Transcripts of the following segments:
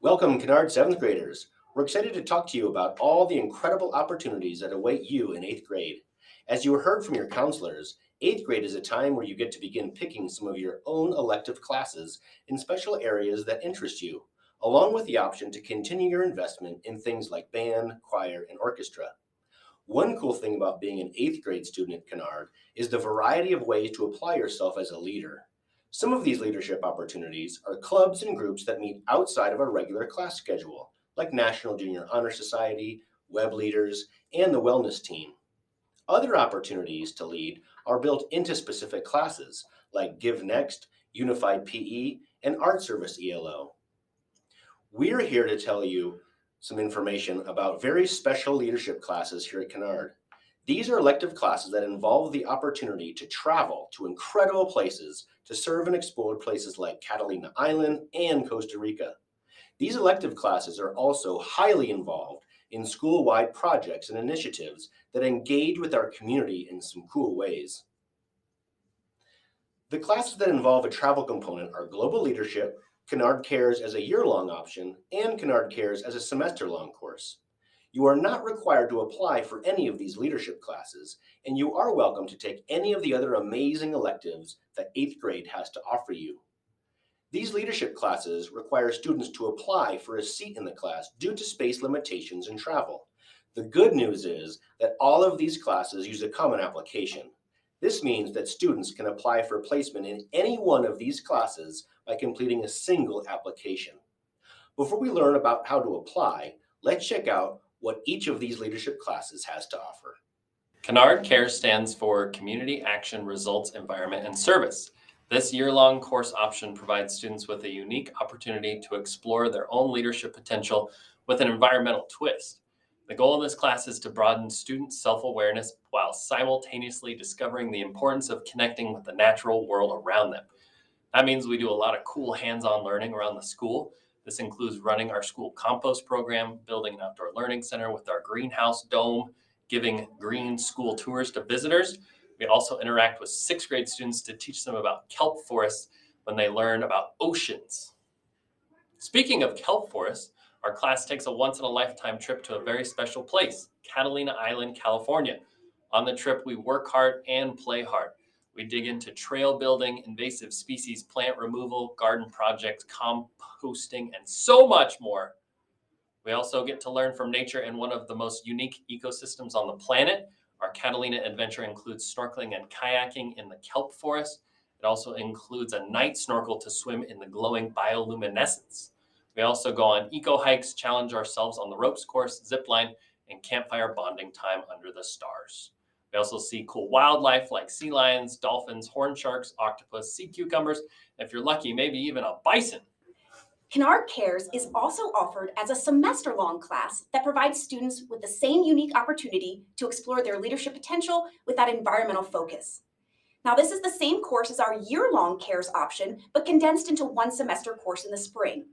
Welcome, Kinard 7th graders. We're excited to talk to you about all the incredible opportunities that await you in 8th grade. As you heard from your counselors, 8th grade is a time where you get to begin picking some of your own elective classes in special areas that interest you, along with the option to continue your investment in things like band, choir, and orchestra. One cool thing about being an 8th grade student at Kinard is the variety of ways to apply yourself as a leader. Some of these leadership opportunities are clubs and groups that meet outside of a regular class schedule, like National Junior Honor Society, Web Leaders, and the Wellness Team. Other opportunities to lead are built into specific classes, like Give Next, Unified PE, and Art Service ELO. We're here to tell you some information about very special leadership classes here at Kinard. These are elective classes that involve the opportunity to travel to incredible places to serve and explore places like Catalina Island and Costa Rica. These elective classes are also highly involved in school-wide projects and initiatives that engage with our community in some cool ways. The classes that involve a travel component are Global Leadership, Kinard Cares as a year-long option, and Kinard Cares as a semester-long course. You are not required to apply for any of these leadership classes, and you are welcome to take any of the other amazing electives that 8th grade has to offer you. These leadership classes require students to apply for a seat in the class due to space limitations and travel. The good news is that all of these classes use a common application. This means that students can apply for placement in any one of these classes by completing a single application. Before we learn about how to apply, let's check out what each of these leadership classes has to offer. Kinard Cares stands for Community Action Results Environment and Service. This year-long course option provides students with a unique opportunity to explore their own leadership potential with an environmental twist. The goal of this class is to broaden students' self-awareness while simultaneously discovering the importance of connecting with the natural world around them. That means we do a lot of cool hands-on learning around the school. This includes running our school compost program, building an outdoor learning center with our greenhouse dome, giving green school tours to visitors. We also interact with 6th grade students to teach them about kelp forests when they learn about oceans. Speaking of kelp forests, our class takes a once-in-a-lifetime trip to a very special place, Catalina Island, California. On the trip, we work hard and play hard. We dig into trail building, invasive species plant removal, garden projects, composting, and so much more. We also get to learn from nature in one of the most unique ecosystems on the planet. Our Catalina adventure includes snorkeling and kayaking in the kelp forest. It also includes a night snorkel to swim in the glowing bioluminescence. We also go on eco hikes, challenge ourselves on the ropes course, zip line, and campfire bonding time under the stars. We also see cool wildlife like sea lions, dolphins, horned sharks, octopus, sea cucumbers, and if you're lucky, maybe even a bison. Kinard Cares is also offered as a semester-long class that provides students with the same unique opportunity to explore their leadership potential with that environmental focus. Now, this is the same course as our year-long Cares option, but condensed into one semester course in the spring.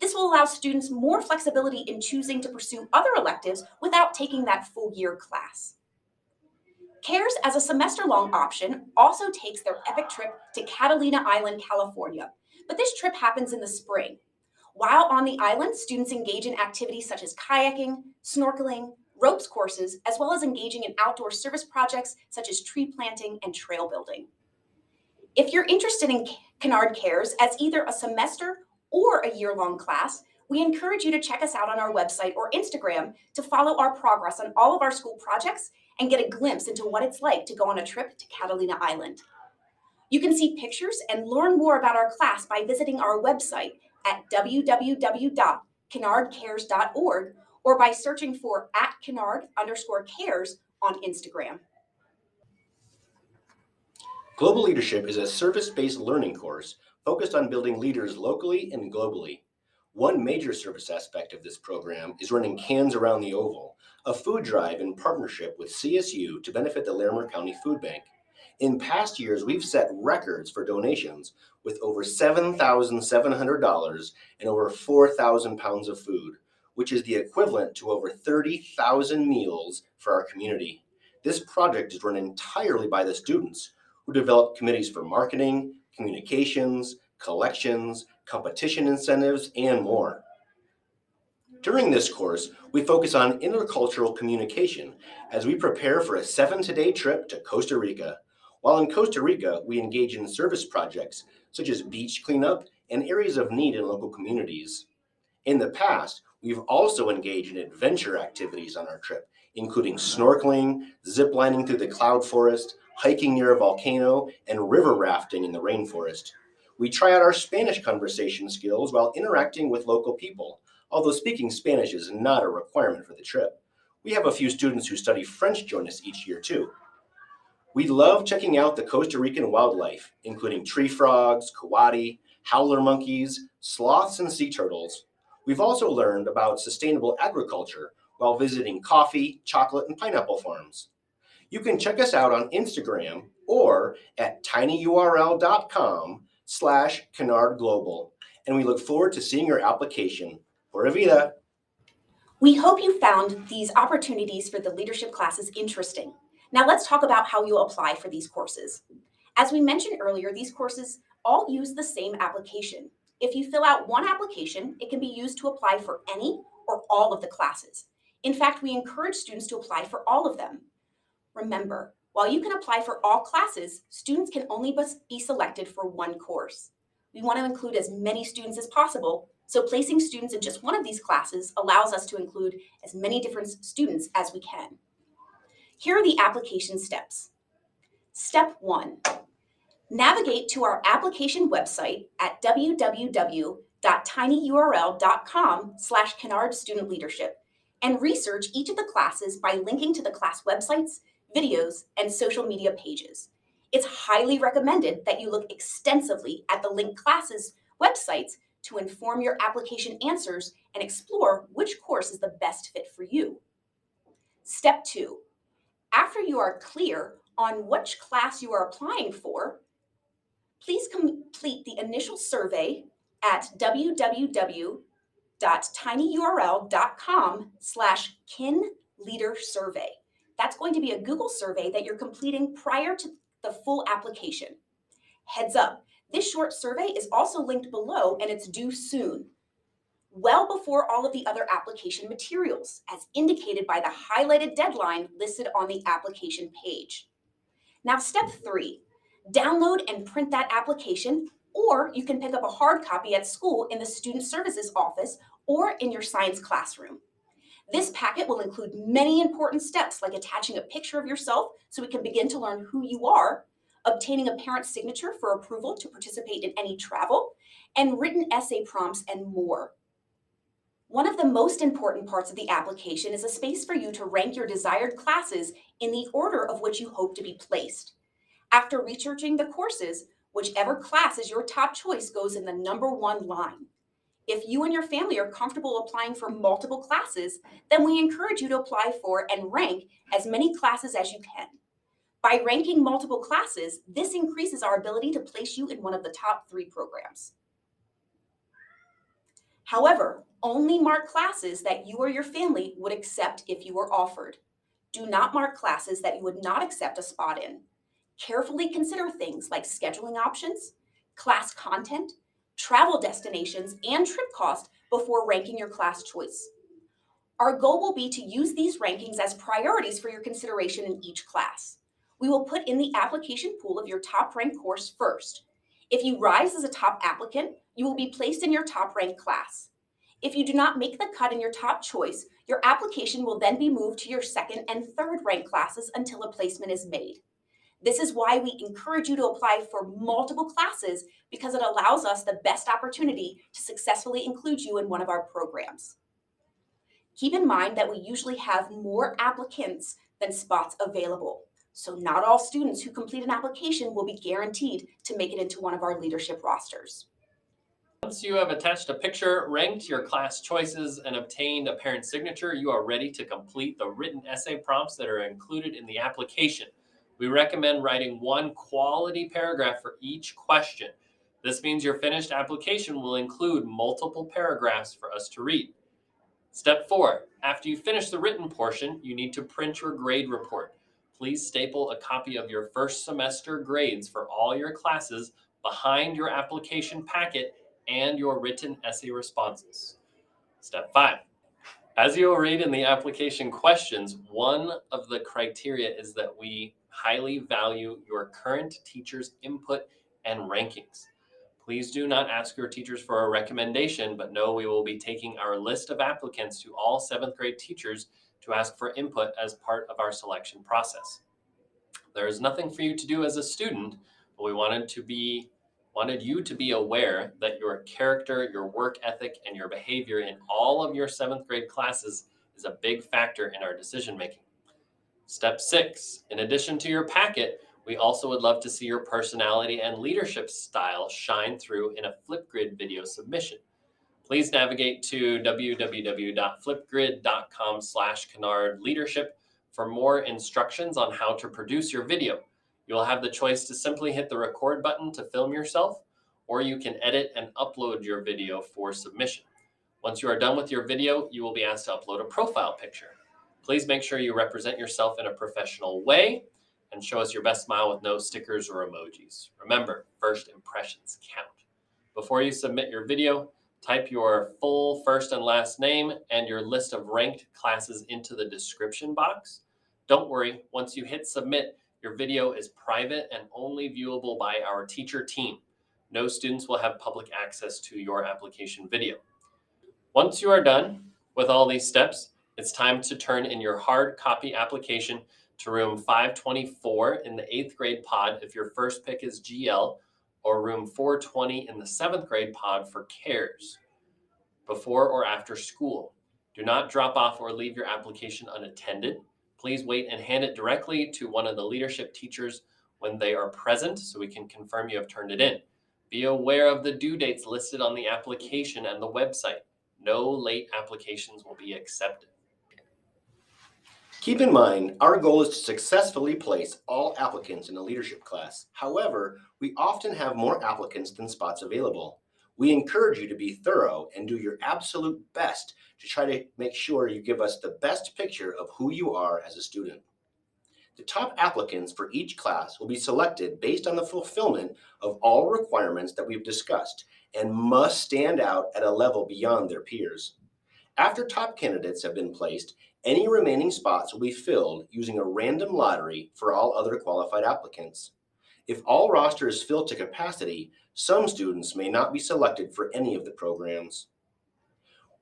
This will allow students more flexibility in choosing to pursue other electives without taking that full year class. Cares as a semester-long option also takes their epic trip to Catalina Island, California, but this trip happens in the spring. While on the island, students engage in activities such as kayaking, snorkeling, ropes courses, as well as engaging in outdoor service projects such as tree planting and trail building. If you're interested in Kinard Cares as either a semester or a year-long class, we encourage you to check us out on our website or Instagram to follow our progress on all of our school projects and get a glimpse into what it's like to go on a trip to Catalina Island. You can see pictures and learn more about our class by visiting our website at www.kinardcares.org or by searching for @Kinard_cares on Instagram. Global Leadership is a service-based learning course focused on building leaders locally and globally. One major service aspect of this program is running Cans Around the Oval, a food drive in partnership with CSU to benefit the Larimer County Food Bank. In past years, we've set records for donations with over $7,700 and over 4,000 pounds of food, which is the equivalent to over 30,000 meals for our community. This project is run entirely by the students, who develop committees for marketing, communications, collections, competition incentives, and more. During this course, we focus on intercultural communication as we prepare for a 7-day trip to Costa Rica. While in Costa Rica, we engage in service projects such as beach cleanup and areas of need in local communities. In the past, we've also engaged in adventure activities on our trip, including snorkeling, ziplining through the cloud forest, hiking near a volcano, and river rafting in the rainforest. We try out our Spanish conversation skills while interacting with local people, although speaking Spanish is not a requirement for the trip. We have a few students who study French join us each year too. We love checking out the Costa Rican wildlife, including tree frogs, coati, howler monkeys, sloths, and sea turtles. We've also learned about sustainable agriculture while visiting coffee, chocolate, and pineapple farms. You can check us out on Instagram or at tinyurl.com/Kinard Global, and we look forward to seeing your application. Pura vida! We hope you found these opportunities for the leadership classes interesting. Now let's talk about how you apply for these courses. As we mentioned earlier, these courses all use the same application. If you fill out one application, it can be used to apply for any or all of the classes. In fact, we encourage students to apply for all of them. Remember, while you can apply for all classes, students can only be selected for one course. We want to include as many students as possible, so placing students in just one of these classes allows us to include as many different students as we can. Here are the application steps. Step 1. Navigate to our application website at www.tinyurl.com/Kinard Student Leadership and research each of the classes by linking to the class websites, videos, and social media pages. It's highly recommended that you look extensively at the linked classes' websites to inform your application answers and explore which course is the best fit for you. Step 2. After you are clear on which class you are applying for, please complete the initial survey at www.tinyurl.com/kinleadersurvey. That's going to be a Google survey that you're completing prior to the full application. Heads up, this short survey is also linked below and it's due soon, well before all of the other application materials, as indicated by the highlighted deadline listed on the application page. Now, step 3, download and print that application, or you can pick up a hard copy at school in the Student Services office or in your science classroom. This packet will include many important steps like attaching a picture of yourself so we can begin to learn who you are, obtaining a parent's signature for approval to participate in any travel, and written essay prompts and more. One of the most important parts of the application is a space for you to rank your desired classes in the order of which you hope to be placed. After researching the courses, whichever class is your top choice goes in the number 1 line. If you and your family are comfortable applying for multiple classes, then we encourage you to apply for and rank as many classes as you can. By ranking multiple classes, this increases our ability to place you in one of the top 3 programs. However, only mark classes that you or your family would accept if you were offered. Do not mark classes that you would not accept a spot in. Carefully consider things like scheduling options, class content, travel destinations, and trip cost before ranking your class choice. Our goal will be to use these rankings as priorities for your consideration in each class. We will put in the application pool of your top ranked course first. If you rise as a top applicant, you will be placed in your top ranked class. If you do not make the cut in your top choice, your application will then be moved to your second and third ranked classes until a placement is made. This is why we encourage you to apply for multiple classes, because it allows us the best opportunity to successfully include you in one of our programs. Keep in mind that we usually have more applicants than spots available, so not all students who complete an application will be guaranteed to make it into one of our leadership rosters. Once you have attached a picture, ranked your class choices, and obtained a parent signature, you are ready to complete the written essay prompts that are included in the application. We recommend writing one quality paragraph for each question. This means your finished application will include multiple paragraphs for us to read. Step 4. After you finish the written portion, you need to print your grade report. Please staple a copy of your first semester grades for all your classes behind your application packet and your written essay responses. Step 5. As you will read in the application questions, one of the criteria is that we highly value your current teacher's input and rankings. Please do not ask your teachers for a recommendation, but know we will be taking our list of applicants to all 7th grade teachers to ask for input as part of our selection process. There is nothing for you to do as a student, but we wanted you to be aware that your character, your work ethic, and your behavior in all of your 7th grade classes is a big factor in our decision making. Step 6, in addition to your packet, we also would love to see your personality and leadership style shine through in a Flipgrid video submission. Please navigate to www.flipgrid.com/Kinard Leadership for more instructions on how to produce your video. You will have the choice to simply hit the record button to film yourself, or you can edit and upload your video for submission. Once you are done with your video, you will be asked to upload a profile picture. Please make sure you represent yourself in a professional way and show us your best smile with no stickers or emojis. Remember, first impressions count. Before you submit your video, type your full first and last name and your list of ranked classes into the description box. Don't worry, once you hit submit, your video is private and only viewable by our teacher team. No students will have public access to your application video. Once you are done with all these steps, it's time to turn in your hard copy application to room 524 in the 8th grade pod if your first pick is GL, or room 420 in the 7th grade pod for CARES, before or after school. Do not drop off or leave your application unattended. Please wait and hand it directly to one of the leadership teachers when they are present so we can confirm you have turned it in. Be aware of the due dates listed on the application and the website. No late applications will be accepted. Keep in mind, our goal is to successfully place all applicants in a leadership class. However, we often have more applicants than spots available. We encourage you to be thorough and do your absolute best to try to make sure you give us the best picture of who you are as a student. The top applicants for each class will be selected based on the fulfillment of all requirements that we've discussed and must stand out at a level beyond their peers. After top candidates have been placed, any remaining spots will be filled using a random lottery for all other qualified applicants. If all rosters fill to capacity, some students may not be selected for any of the programs.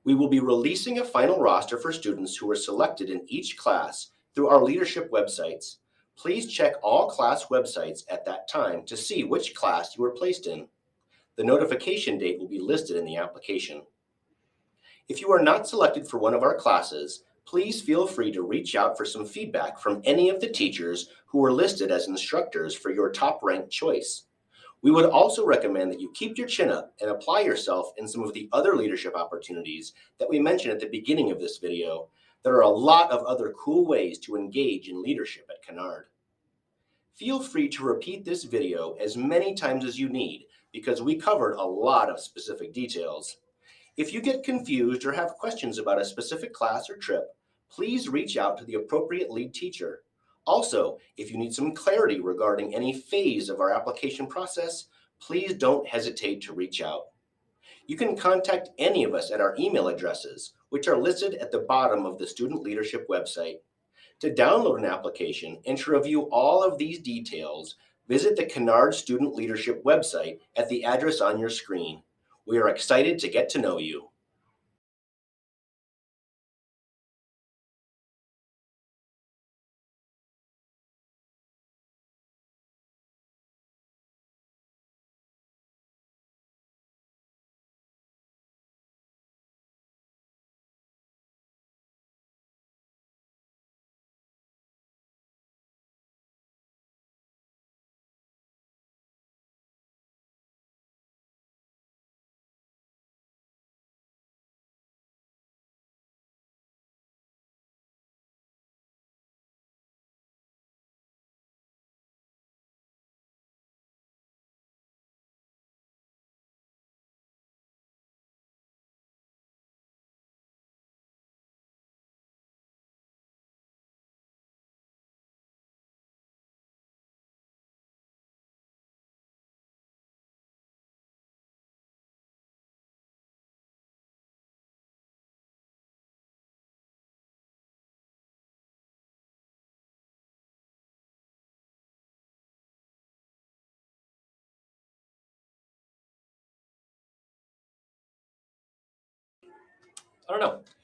We will be releasing a final roster for students who were selected in each class through our leadership websites. Please check all class websites at that time to see which class you were placed in. The notification date will be listed in the application. If you are not selected for one of our classes, please feel free to reach out for some feedback from any of the teachers who were listed as instructors for your top-ranked choice. We would also recommend that you keep your chin up and apply yourself in some of the other leadership opportunities that we mentioned at the beginning of this video. There are a lot of other cool ways to engage in leadership at Kinard. Feel free to repeat this video as many times as you need because we covered a lot of specific details. If you get confused or have questions about a specific class or trip, please reach out to the appropriate lead teacher. Also, if you need some clarity regarding any phase of our application process, please don't hesitate to reach out. You can contact any of us at our email addresses, which are listed at the bottom of the Student Leadership website. To download an application and to review all of these details, visit the Kinard Student Leadership website at the address on your screen. We are excited to get to know you. I don't know.